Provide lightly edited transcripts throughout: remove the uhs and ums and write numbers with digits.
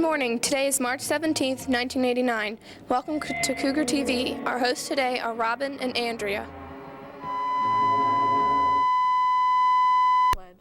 morning. Today is March 17th, 1989. Welcome to Cougar TV. Our hosts today are Robin and Andrea. Pledge.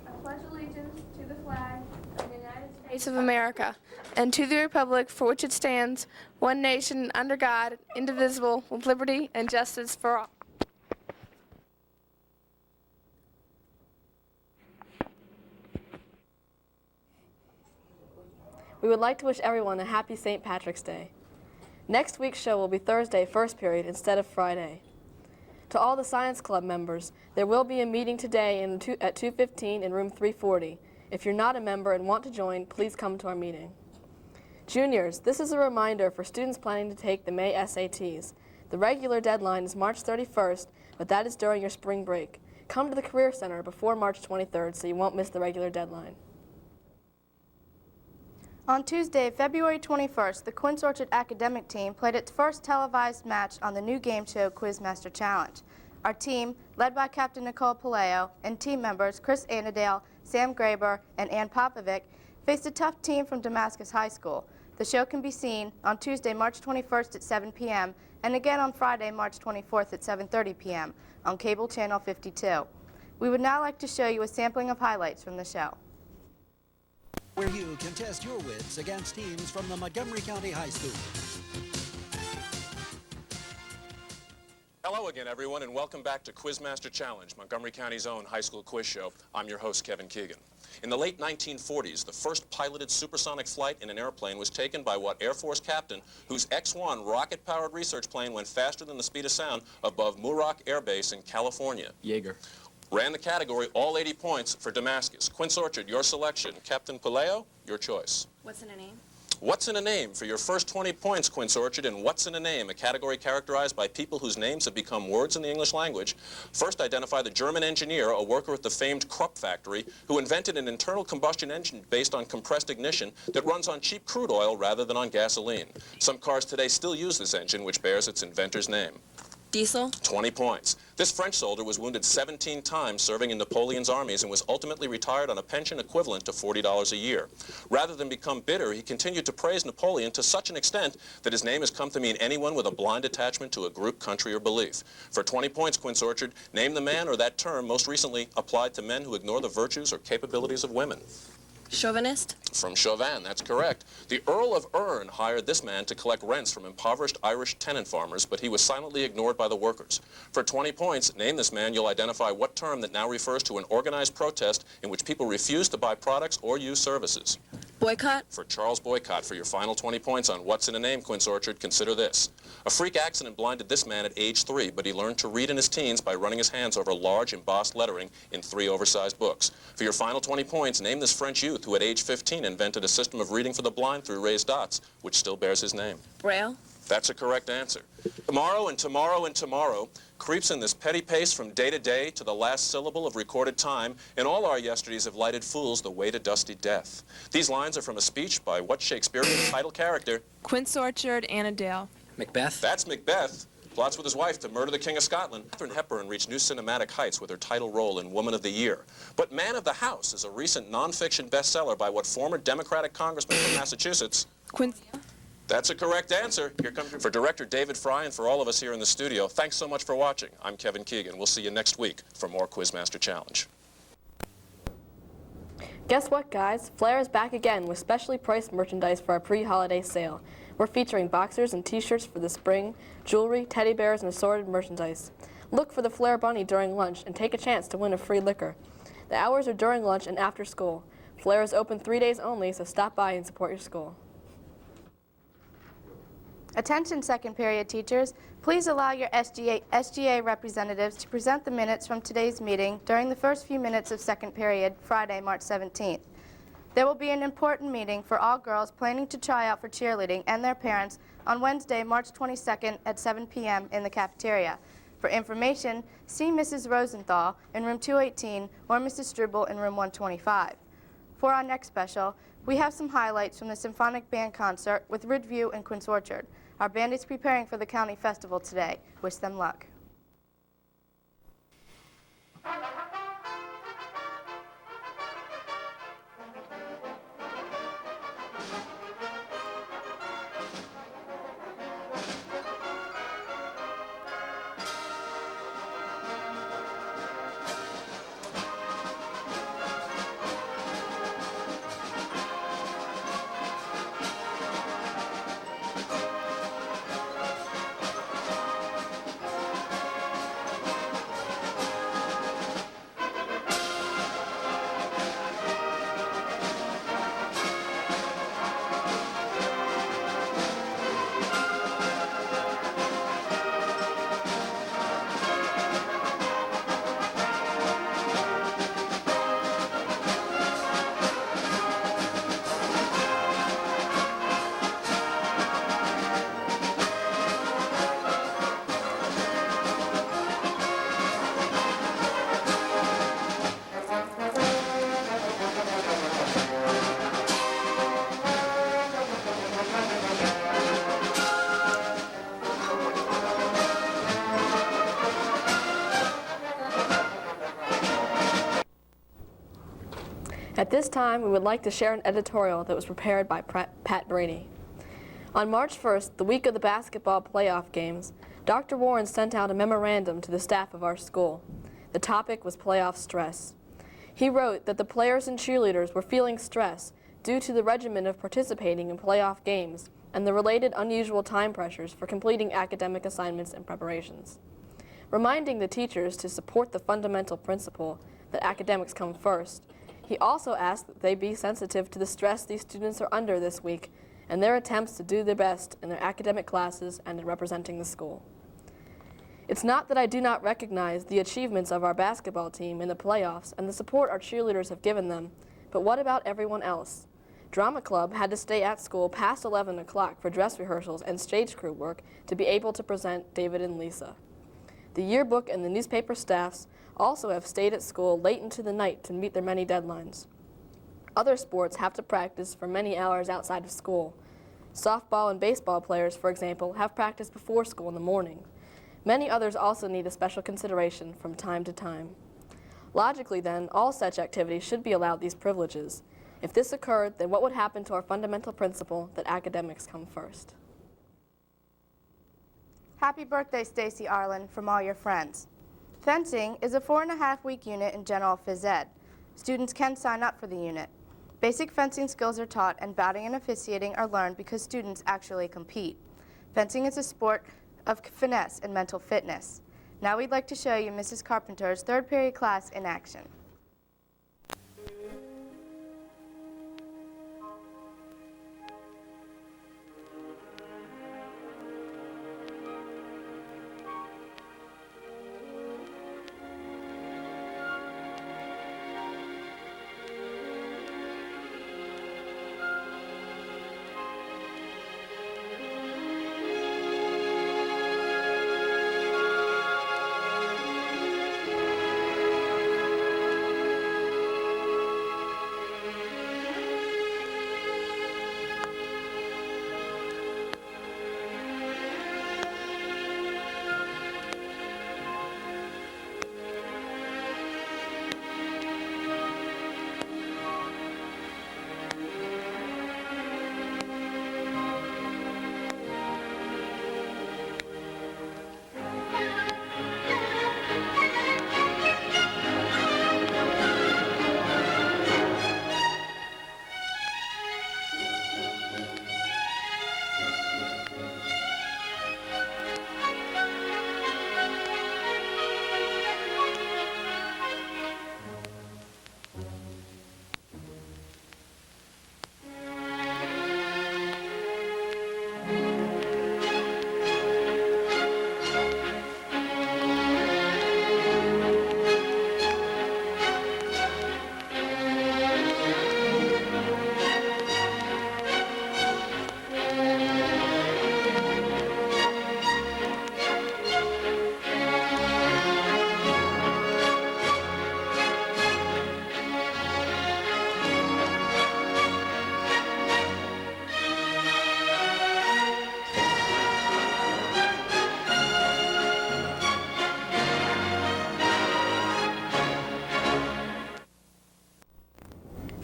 I pledge allegiance to the flag of the United States of America and to the republic for which it stands, one nation, under God, indivisible, with liberty and justice for all. We would like to wish everyone a happy St. Patrick's Day. Next week's show will be Thursday, first period, instead of Friday. To all the Science Club members, there will be a meeting today at 2:15 in room 340. If you're not a member and want to join, please come to our meeting. Juniors, this is a reminder for students planning to take the May SATs. The regular deadline is March 31st, but that is during your spring break. Come to the Career Center before March 23rd so you won't miss the regular deadline. On Tuesday, February 21st, the Quince Orchard academic team played its first televised match on the new game show Quizmaster Challenge. Our team, led by Captain Nicole Paleo, and team members Chris Annadale, Sam Graber, and Ann Popovic, faced a tough team from Damascus High School. The show can be seen on Tuesday, March 21st at 7 p.m. and again on Friday, March 24th at 7:30 p.m. on cable channel 52. We would now like to show you a sampling of highlights from the show. Where you can test your wits against teams from the Montgomery County High School. Hello again, everyone, and welcome back to Quizmaster Challenge, Montgomery County's own high school quiz show. I'm your host, Kevin Keegan. In the late 1940s, the first piloted supersonic flight in an airplane was taken by what Air Force captain whose X-1 rocket-powered research plane went faster than the speed of sound above Muroc Air Base in California? Jaeger. Ran the category all 80 points for Damascus. Quince Orchard, your selection. Captain Paleo, your choice. What's in a name? What's in a name for your first 20 points, Quince Orchard, and what's in a name, a category characterized by people whose names have become words in the English language. First, identify the German engineer, a worker at the famed Krupp factory, who invented an internal combustion engine based on compressed ignition that runs on cheap crude oil rather than on gasoline. Some cars today still use this engine, which bears its inventor's name. Diesel. 20 points. This French soldier was wounded 17 times serving in Napoleon's armies and was ultimately retired on a pension equivalent to $40 a year. Rather than become bitter, he continued to praise Napoleon to such an extent that his name has come to mean anyone with a blind attachment to a group, country, or belief. For 20 points, Quince Orchard, name the man or that term most recently applied to men who ignore the virtues or capabilities of women. Chauvinist? From Chauvin, that's correct. The Earl of Erne hired this man to collect rents from impoverished Irish tenant farmers, but he was silently ignored by the workers. For 20 points, name this man, you'll identify what term that now refers to an organized protest in which people refuse to buy products or use services. Boycott? For Charles Boycott, for your final 20 points on what's in a name, Quince Orchard, consider this. A freak accident blinded this man at age 3, but he learned to read in his teens by running his hands over large embossed lettering in 3 oversized books. For your final 20 points, name this French youth who at age 15 invented a system of reading for the blind through raised dots, which still bears his name. Braille? That's a correct answer. Tomorrow and tomorrow and tomorrow creeps in this petty pace from day to day to the last syllable of recorded time, and all our yesterdays have lighted fools the way to dusty death. These lines are from a speech by what Shakespearean title character? Quince Orchard, Annandale. Macbeth. That's Macbeth. Plots with his wife to murder the King of Scotland. Katharine Hepburn reached new cinematic heights with her title role in Woman of the Year. But Man of the House is a recent nonfiction bestseller by what former Democratic congressman from Massachusetts? Quince. That's a correct answer. Here comes for director David Fry and for all of us here in the studio. Thanks so much for watching. I'm Kevin Keegan. We'll see you next week for more Quizmaster Challenge. Guess what, guys? Flair is back again with specially priced merchandise for our pre-holiday sale. We're featuring boxers and t-shirts for the spring, jewelry, teddy bears, and assorted merchandise. Look for the Flair Bunny during lunch and take a chance to win a free liquor. The hours are during lunch and after school. Flair is open 3 days only, so stop by and support your school. Attention second period teachers, please allow your SGA representatives to present the minutes from today's meeting during the first few minutes of second period, Friday, March 17th. There will be an important meeting for all girls planning to try out for cheerleading and their parents on Wednesday, March 22nd at 7 p.m. in the cafeteria. For information, see Mrs. Rosenthal in room 218 or Mrs. Struble in room 125. For our next special, we have some highlights from the Symphonic Band concert with Ridgeview and Quince Orchard. Our band is preparing for the county festival today. Wish them luck. At this time, we would like to share an editorial that was prepared by Pat Brady. On March 1st, the week of the basketball playoff games, Dr. Warren sent out a memorandum to the staff of our school. The topic was playoff stress. He wrote that the players and cheerleaders were feeling stress due to the regimen of participating in playoff games and the related unusual time pressures for completing academic assignments and preparations. Reminding the teachers to support the fundamental principle that academics come first, he also asked that they be sensitive to the stress these students are under this week and their attempts to do their best in their academic classes and in representing the school. It's not that I do not recognize the achievements of our basketball team in the playoffs and the support our cheerleaders have given them, but what about everyone else? Drama Club had to stay at school past 11 o'clock for dress rehearsals and stage crew work to be able to present David and Lisa. The yearbook and the newspaper staffs also have stayed at school late into the night to meet their many deadlines. Other sports have to practice for many hours outside of school. Softball and baseball players, for example, have practice before school in the morning. Many others also need a special consideration from time to time. Logically, then, all such activities should be allowed these privileges. If this occurred, then what would happen to our fundamental principle that academics come first? Happy birthday, Stacy Arlen, from all your friends. Fencing is a 4.5-week unit in general phys ed. Students can sign up for the unit. Basic fencing skills are taught and batting and officiating are learned because students actually compete. Fencing is a sport of finesse and mental fitness. Now we'd like to show you Mrs. Carpenter's third period class in action.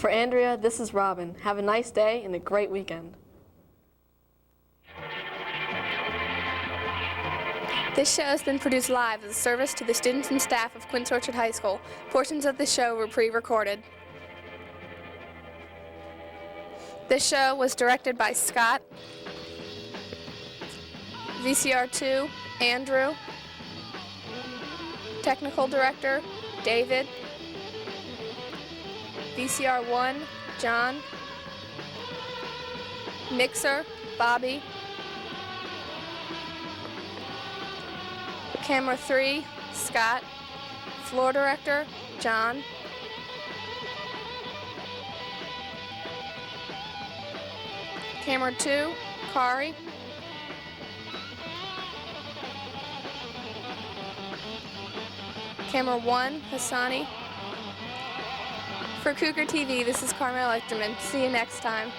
For Andrea, this is Robin. Have a nice day and a great weekend. This show has been produced live as a service to the students and staff of Quince Orchard High School. Portions of the show were pre-recorded. This show was directed by Scott. VCR 2, Andrew. Technical Director, David. VCR 1, John. Mixer, Bobby. Camera 3, Scott. Floor Director, John. Camera 2, Kari. Camera 1, Hassani. For Cougar TV, this is Carmel Echterman. See you next time.